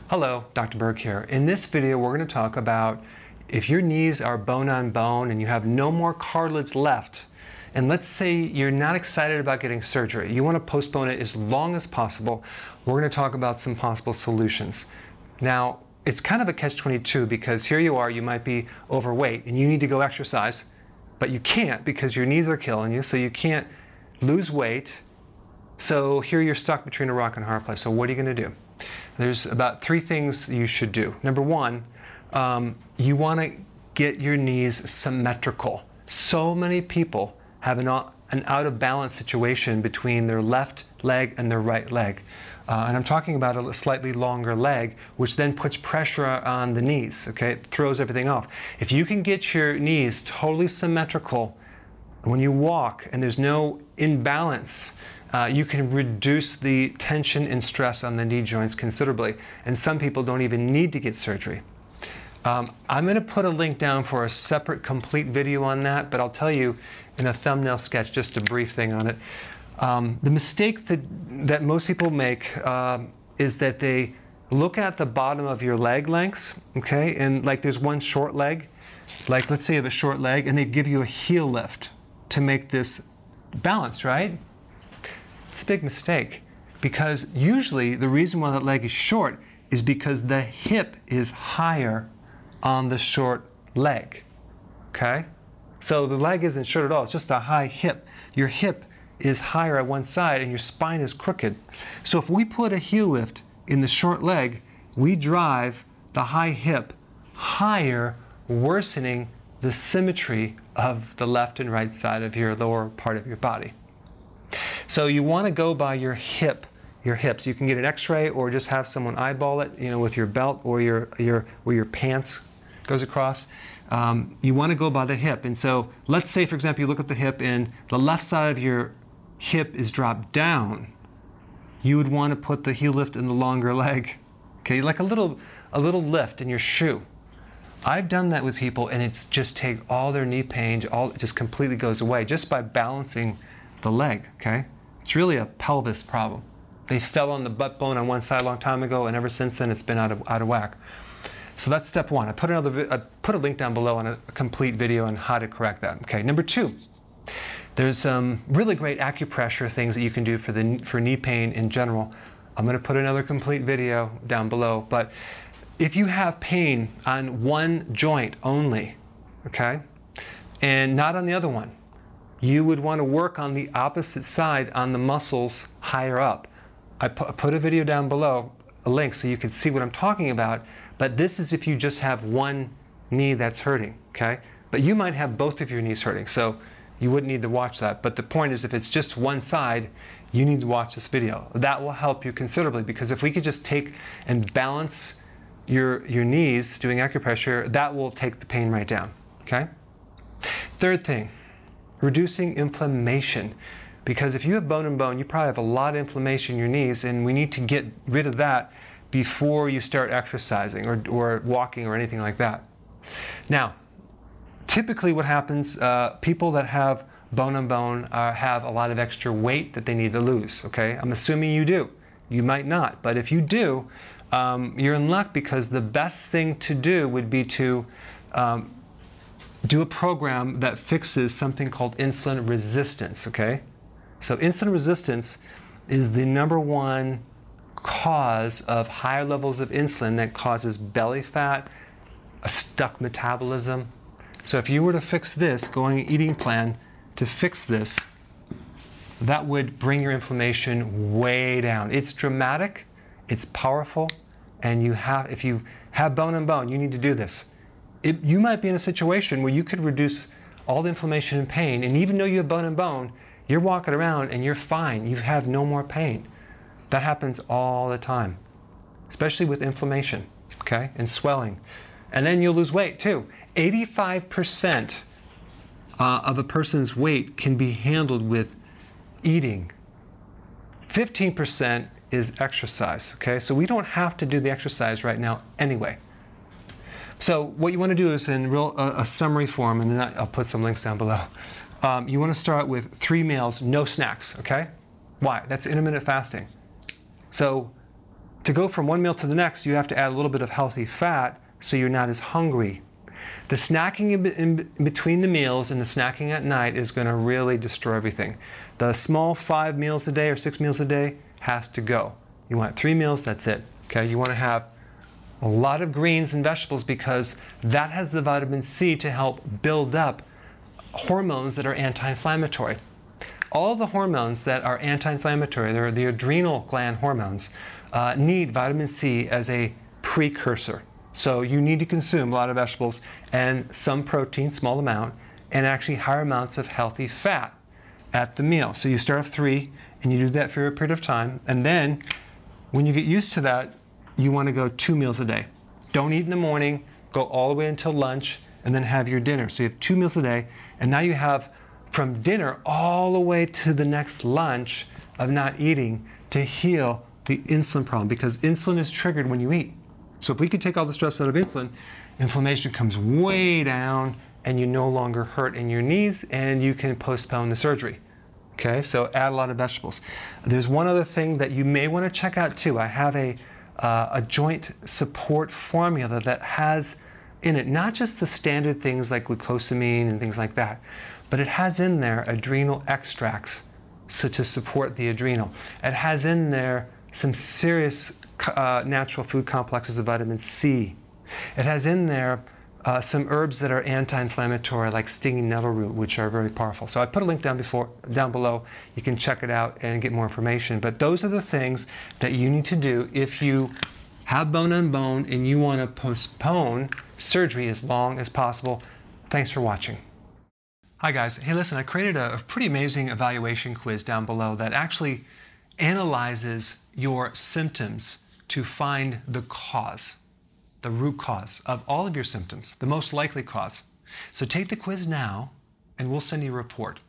Hello, Dr. Berg here. In this video, we're going to talk about if your knees are bone on bone and you have no more cartilage left, and let's say you're not excited about getting surgery, you want to postpone it as long as possible, we're going to talk about some possible solutions. Now, it's kind of a catch-22 because here you are, you might be overweight and you need to go exercise, but you can't because your knees are killing you, so you can't lose weight. So here you're stuck between a rock and a hard place. So what are you going to do? There's about 3 things you should do. Number 1, you want to get your knees symmetrical. So many people have an out of balance situation between their left leg and their right leg. And I'm talking about a slightly longer leg, which then puts pressure on the knees, okay? It throws everything off. If you can get your knees totally symmetrical when you walk and there's no imbalance, you can reduce the tension and stress on the knee joints considerably. And some people don't even need to get surgery. I'm going to put a link down for a separate complete video on that, but I'll tell you in a thumbnail sketch just a brief thing on it. The mistake that most people make is that they look at the bottom of your leg lengths, okay, and like there's one short leg, like let's say you have a short leg, and they give you a heel lift to make this balanced, right? It's a big mistake because usually the reason why that leg is short is because the hip is higher on the short leg, okay? So the leg isn't short at all, it's just a high hip. Your hip is higher at one side and your spine is crooked. So if we put a heel lift in the short leg, we drive the high hip higher, worsening the symmetry of the left and right side of your lower part of your body. So you want to go by your hips. You can get an x-ray or just have someone eyeball it, you know, with your belt or where your pants goes across. You want to go by the hip. And so let's say, for example, you look at the hip and the left side of your hip is dropped down. You would want to put the heel lift in the longer leg, okay, like a little lift in your shoe. I've done that with people and it's just take all their knee pain, it just completely goes away just by balancing the leg, okay? It's really a pelvis problem. They fell on the butt bone on one side a long time ago, and ever since then it's been out of whack. So that's step 1. I put a link down below on a complete video on how to correct that. Okay, number 2, there's some really great acupressure things that you can do for knee pain in general. I'm going to put another complete video down below, but if you have pain on one joint only, okay, and not on the other one, you would want to work on the opposite side on the muscles higher up. I put a video down below, a link, so you can see what I'm talking about, but this is if you just have one knee that's hurting, okay? But you might have both of your knees hurting, so you wouldn't need to watch that. But the point is, if it's just one side, you need to watch this video. That will help you considerably, because if we could just take and balance your knees doing acupressure, that will take the pain right down, okay? 3rd thing, reducing inflammation. Because if you have bone and bone, you probably have a lot of inflammation in your knees, and we need to get rid of that before you start exercising or walking or anything like that. Now, typically what happens, people that have bone and bone have a lot of extra weight that they need to lose, okay? I'm assuming you do. You might not, but if you do, you're in luck, because the best thing to do would be to do a program that fixes something called insulin resistance, okay? So insulin resistance is the #1 cause of higher levels of insulin that causes belly fat, a stuck metabolism. So if you were to fix this, going eating plan to fix this, that would bring your inflammation way down. It's dramatic, it's powerful, and if you have bone and bone, you need to do this. You might be in a situation where you could reduce all the inflammation and pain, and even though you have bone and bone, you're walking around and you're fine. You have no more pain. That happens all the time, especially with inflammation, okay, and swelling. And then you'll lose weight too. 85% of a person's weight can be handled with eating. 15% is exercise, okay? So we don't have to do the exercise right now anyway. So what you want to do is in a summary form, and then I'll put some links down below. You want to start with 3 meals, no snacks, okay? Why? That's intermittent fasting. So To go from one meal to the next, you have to add a little bit of healthy fat so you're not as hungry. The snacking in between the meals and the snacking at night is going to really destroy everything. The small 5 meals a day or 6 meals a day has to go. You want 3 meals, that's it. Okay? You want to have a lot of greens and vegetables because that has the vitamin C to help build up hormones that are anti-inflammatory. All the hormones that are anti-inflammatory, they're the adrenal gland hormones, need vitamin C as a precursor. So you need to consume a lot of vegetables and some protein, small amount, and actually higher amounts of healthy fat at the meal. So you start off 3 and you do that for a period of time, and then when you get used to that, you want to go 2 meals a day. Don't eat in the morning, go all the way until lunch, and then have your dinner. So you have 2 meals a day, and now you have from dinner all the way to the next lunch of not eating to heal the insulin problem, because insulin is triggered when you eat. So if we could take all the stress out of insulin, inflammation comes way down and you no longer hurt in your knees and you can postpone the surgery. Okay, so add a lot of vegetables. There's one other thing that you may want to check out too. I have a joint support formula that has in it not just the standard things like glucosamine and things like that, but it has in there adrenal extracts so to support the adrenal. It has in there some serious natural food complexes of vitamin C. It has in there some herbs that are anti-inflammatory, like stinging nettle root, which are very powerful. So I put a link down below. You can check it out and get more information. But those are the things that you need to do if you have bone on bone and you want to postpone surgery as long as possible. Thanks for watching. Hi guys. Hey, listen, I created a pretty amazing evaluation quiz down below that actually analyzes your symptoms to find the cause, the root cause of all of your symptoms, the most likely cause. So take the quiz now and we'll send you a report.